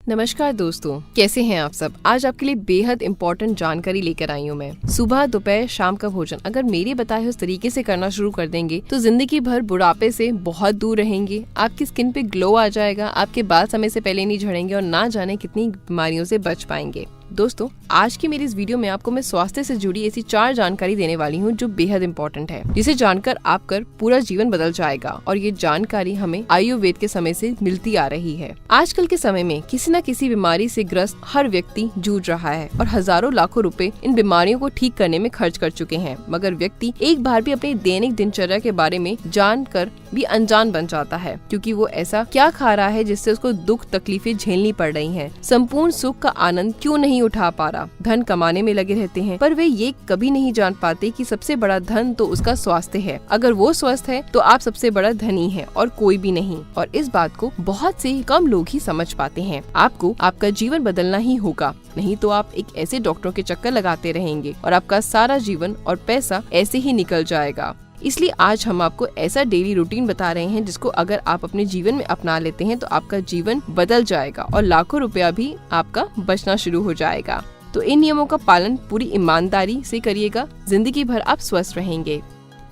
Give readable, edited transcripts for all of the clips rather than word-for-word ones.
नमस्कार दोस्तों, कैसे हैं आप सब। आज आपके लिए बेहद इम्पोर्टेंट जानकारी लेकर आई हूँ मैं। सुबह दोपहर शाम का भोजन अगर मेरे बताए हुए तरीके से करना शुरू कर देंगे तो जिंदगी भर बुढ़ापे से बहुत दूर रहेंगे। आपकी स्किन पे ग्लो आ जाएगा, आपके बाल समय से पहले नहीं झड़ेंगे और ना जाने कितनी बीमारियों से बच पाएंगे। दोस्तों, आज की मेरी इस वीडियो में आपको मैं स्वास्थ्य से जुड़ी ऐसी 4 जानकारी देने वाली हूँ जो बेहद इम्पोर्टेंट है, जिसे जानकर आपका पूरा जीवन बदल जाएगा। और ये जानकारी हमें आयुर्वेद के समय से मिलती आ रही है। आजकल के समय में किसी न किसी बीमारी से ग्रस्त हर व्यक्ति जूझ रहा है और हजारों लाखों रुपए इन बीमारियों को ठीक करने में खर्च कर चुके हैं, मगर व्यक्ति एक बार भी अपनी दैनिक दिनचर्या के बारे में जानकर भी अनजान बन जाता है, क्योंकि वो ऐसा क्या खा रहा है जिससे उसको दुख तकलीफें झेलनी पड़ रही हैं। संपूर्ण सुख का आनंद क्यों नहीं उठा पा रहा, धन कमाने में लगे रहते हैं, पर वे ये कभी नहीं जान पाते कि सबसे बड़ा धन तो उसका स्वास्थ्य है। अगर वो स्वस्थ है तो आप सबसे बड़ा धनी है और कोई भी नहीं। और इस बात को बहुत से कम लोग ही समझ पाते हैं। आपको आपका जीवन बदलना ही होगा, नहीं तो आप एक ऐसे डॉक्टरों के चक्कर लगाते रहेंगे और आपका सारा जीवन और पैसा ऐसे ही निकल जाएगा। इसलिए आज हम आपको ऐसा डेली रूटीन बता रहे हैं जिसको अगर आप अपने जीवन में अपना लेते हैं तो आपका जीवन बदल जाएगा और लाखों रुपया भी आपका बचना शुरू हो जाएगा। तो इन नियमों का पालन पूरी ईमानदारी से करिएगा, जिंदगी भर आप स्वस्थ रहेंगे।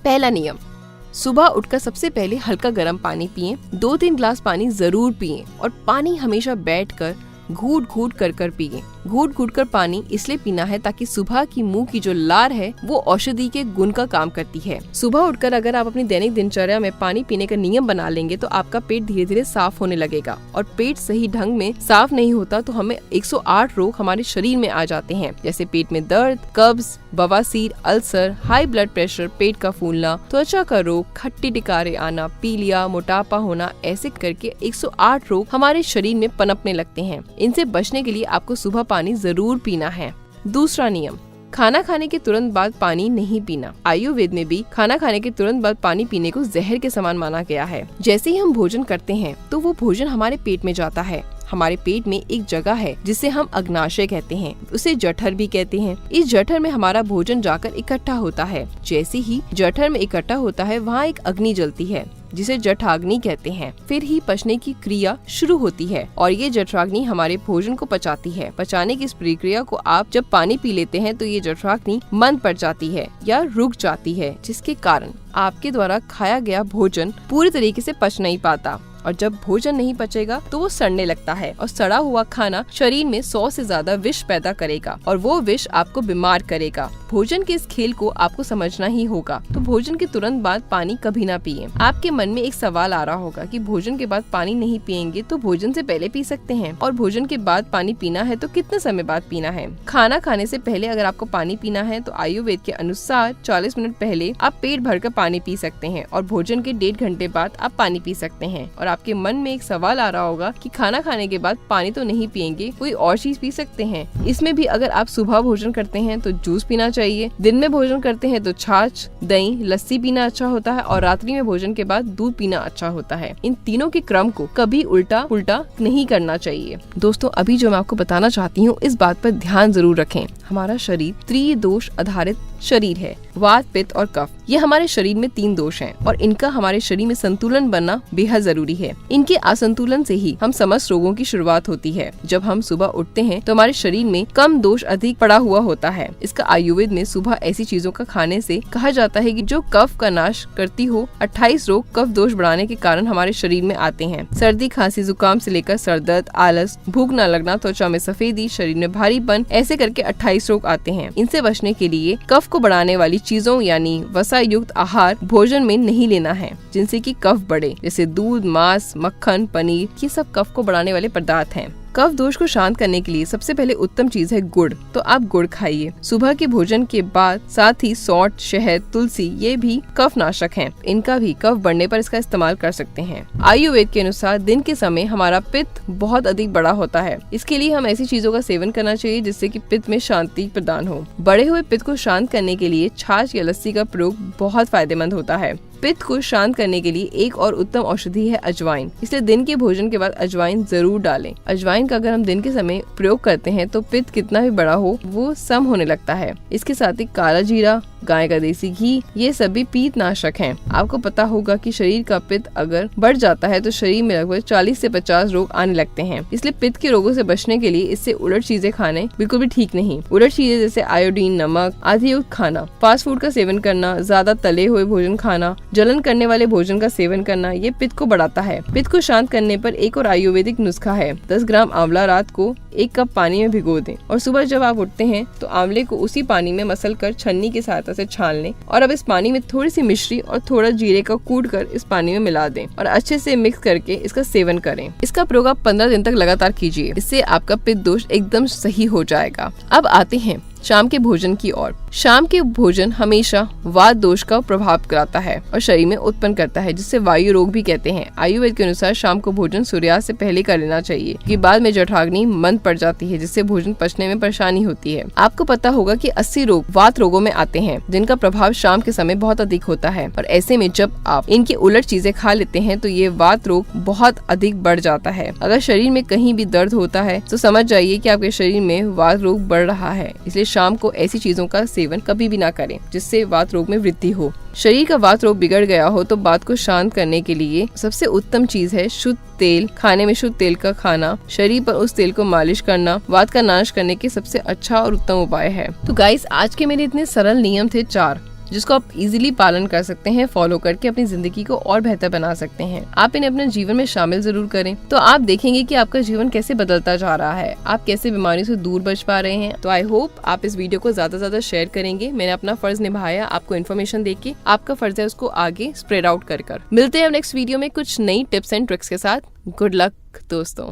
पहला नियम, सुबह उठकर सबसे पहले हल्का गर्म पानी पिएं। 2-3 ग्लास पानी जरूर पिएं और पानी हमेशा बैठकर घूट घूट कर पिए। घूट घूट कर पानी इसलिए पीना है ताकि सुबह की मुंह की जो लार है वो औषधि के गुण का काम करती है। सुबह उठकर अगर आप अपनी दैनिक दिनचर्या में पानी पीने का नियम बना लेंगे तो आपका पेट धीरे धीरे साफ होने लगेगा। और पेट सही ढंग में साफ नहीं होता तो हमें 108 रोग हमारे शरीर में आ जाते हैं, जैसे पेट में दर्द, कब्ज, बवासीर, अल्सर, हाई ब्लड प्रेशर, पेट का फूलना, त्वचा का रोग, खट्टी टिकारे आना, पीलिया, मोटापा होना। ऐसे करके 108 रोग हमारे शरीर में पनपने लगते हैं। इनसे बचने के लिए आपको सुबह पानी जरूर पीना है। दूसरा नियम, खाना खाने के तुरंत बाद पानी नहीं पीना। आयुर्वेद में भी खाना खाने के तुरंत बाद पानी पीने को जहर के समान माना गया है। जैसे ही हम भोजन करते हैं तो वो भोजन हमारे पेट में जाता है। हमारे पेट में एक जगह है जिसे हम अग्नाशय कहते हैं, उसे जठर भी कहते हैं। इस जठर में हमारा भोजन जाकर इकट्ठा होता है। जैसे ही जठर में इकट्ठा होता है वहाँ एक अग्नि जलती है जिसे जठराग्नि कहते हैं। फिर ही पचने की क्रिया शुरू होती है और ये जठराग्नि हमारे भोजन को पचाती है। पचाने की इस प्रक्रिया को आप जब पानी पी लेते हैं तो ये जठराग्नि मंद पड़ जाती है या रुक जाती है, जिसके कारण आपके द्वारा खाया गया भोजन पूरी तरीके से पच नहीं पाता। और जब भोजन नहीं पचेगा तो वो सड़ने लगता है और सड़ा हुआ खाना शरीर में 100 से ज्यादा विष पैदा करेगा और वो विष आपको बीमार करेगा। भोजन के इस खेल को आपको समझना ही होगा। तो भोजन के तुरंत बाद पानी कभी ना पिए। आपके मन में एक सवाल आ रहा होगा कि भोजन के बाद पानी नहीं पिएंगे तो भोजन से पहले पी सकते हैं, और भोजन के बाद पानी पीना है तो कितने समय बाद पीना है। खाना खाने से पहले अगर आपको पानी पीना है तो आयुर्वेद के अनुसार 40 मिनट पहले आप पेट भरकर पानी पी सकते हैं और भोजन के 1.5 घंटे बाद आप पानी पी सकते हैं। और आपके मन में एक सवाल आ रहा होगा कि खाना खाने के बाद पानी तो नहीं पिएंगे, कोई और चीज पी सकते हैं। इसमें भी अगर आप सुबह भोजन करते हैं तो जूस पीना चाहिए, दिन में भोजन करते हैं तो छाछ, दही, लस्सी पीना अच्छा होता है और रात्रि में भोजन के बाद दूध पीना अच्छा होता है। इन तीनों के क्रम को कभी उल्टा पुल्टा नहीं करना चाहिए। दोस्तों, अभी जो मैं आपको बताना चाहती हूँ इस बात पर ध्यान जरूर रखें। हमारा शरीर त्रिदोष आधारित शरीर है। वात, पित्त और कफ, ये हमारे शरीर में 3 दोष हैं और इनका हमारे शरीर में संतुलन बनना बेहद जरूरी है। इनके असंतुलन से ही हम समस्त रोगों की शुरुआत होती है। जब हम सुबह उठते हैं तो हमारे शरीर में कम दोष अधिक पड़ा हुआ होता है। इसका आयुर्वेद में सुबह ऐसी चीजों का खाने से कहा जाता है कि जो कफ का नाश करती हो। 28 रोग कफ दोष बढ़ाने के कारण हमारे शरीर में आते हैं। सर्दी, खांसी, जुकाम से लेकर सर दर्द, आलस, भूख न लगना, त्वचा में सफेदी, शरीर में भारीपन, ऐसे करके 28 रोग आते हैं। इनसे बचने के लिए कफ को बढ़ाने वाली चीजों यानी वसा युक्त आहार भोजन में नहीं लेना है जिनसे कि कफ बढ़े, जैसे दूध, मांस, मक्खन, पनीर। ये सब कफ को बढ़ाने वाले पदार्थ हैं। कफ दोष को शांत करने के लिए सबसे पहले उत्तम चीज है गुड़, तो आप गुड़ खाइए सुबह के भोजन के बाद। साथ ही सौंठ, शहद, तुलसी, ये भी कफ नाशक हैं। इनका भी कफ बढ़ने पर इसका इस्तेमाल कर सकते हैं। आयुर्वेद के अनुसार दिन के समय हमारा पित्त बहुत अधिक बड़ा होता है। इसके लिए हम ऐसी चीजों का सेवन करना चाहिए जिससे कि पित्त में शांति प्रदान हो। बढ़े हुए पित्त को शांत करने के लिए छाछ या लस्सी का प्रयोग बहुत फायदेमंद होता है। पित्त को शांत करने के लिए एक और उत्तम औषधि है अजवाइन, इसलिए दिन के भोजन के बाद अजवाइन जरूर डालें। अजवाइन का अगर हम दिन के समय प्रयोग करते हैं तो पित्त कितना भी बड़ा हो वो सम होने लगता है। इसके साथ ही काला जीरा, गाय का देसी घी, ये सभी पित्तनाशक हैं। आपको पता होगा कि शरीर का पित्त अगर बढ़ जाता है तो शरीर में लगभग 40 से 50 रोग आने लगते हैं। इसलिए पित्त के रोगों से बचने के लिए इससे उलट चीजें खाने बिल्कुल भी ठीक नहीं। उलट चीजें जैसे आयोडीन, नमक आदि युक्त खाना, फास्ट फूड का सेवन करना, ज्यादा तले हुए भोजन खाना, जलन करने वाले भोजन का सेवन करना, ये पित्त को बढ़ाता है। पित्त को शांत करने पर एक और आयुर्वेदिक नुस्खा है। 10 ग्राम आंवला रात को 1 कप पानी में भिगो दें और सुबह जब आप उठते हैं तो आंवले को उसी पानी में मसल कर छन्नी की सहायता से छान लें और अब इस पानी में थोड़ी सी मिश्री और थोड़ा जीरे का कूट कर इस पानी में मिला दें और अच्छे से मिक्स करके इसका सेवन करें। इसका प्रयोग आप 15 दिन तक लगातार कीजिए। इससे आपका पित्त दोष एकदम सही हो जाएगा। अब आते हैं शाम के भोजन की ओर। शाम के भोजन हमेशा वात दोष का प्रभाव कराता है और शरीर में उत्पन्न करता है, जिससे वायु रोग भी कहते हैं। आयुर्वेद के अनुसार शाम को भोजन सूर्यास्त से पहले कर लेना चाहिए, क्योंकि बाद में जठराग्नि मंद पड़ जाती है, जिससे भोजन पचने में परेशानी होती है। आपको पता होगा कि 80 रोग वात रोगों में आते हैं, जिनका प्रभाव शाम के समय बहुत अधिक होता है और ऐसे में जब आप इनके उलट चीजें खा लेते हैं तो ये वात रोग बहुत अधिक बढ़ जाता है। अगर शरीर में कहीं भी दर्द होता है तो समझ जाइए कि आपके शरीर में वात रोग बढ़ रहा है। इसलिए शाम को ऐसी चीजों का सेवन कभी भी ना करें जिससे वात रोग में वृद्धि हो। शरीर का वात रोग बिगड़ गया हो तो बात को शांत करने के लिए सबसे उत्तम चीज है शुद्ध तेल। खाने में शुद्ध तेल का खाना, शरीर पर उस तेल को मालिश करना वात का नाश करने के सबसे अच्छा और उत्तम उपाय है। तो गाइस, आज के मेरे इतने सरल नियम थे 4, जिसको आप इजीली पालन कर सकते हैं, फॉलो करके अपनी जिंदगी को और बेहतर बना सकते हैं। आप इन्हें अपने जीवन में शामिल जरूर करें तो आप देखेंगे कि आपका जीवन कैसे बदलता जा रहा है, आप कैसे बीमारियों से दूर बच पा रहे हैं। तो आई होप आप इस वीडियो को ज्यादा से ज्यादा शेयर करेंगे। मैंने अपना फर्ज निभाया आपको इन्फॉर्मेशन देके, आपका फर्ज है उसको आगे स्प्रेड आउट कर। मिलते हैं नेक्स्ट वीडियो में कुछ नई टिप्स एंड ट्रिक्स के साथ। गुड लक दोस्तों।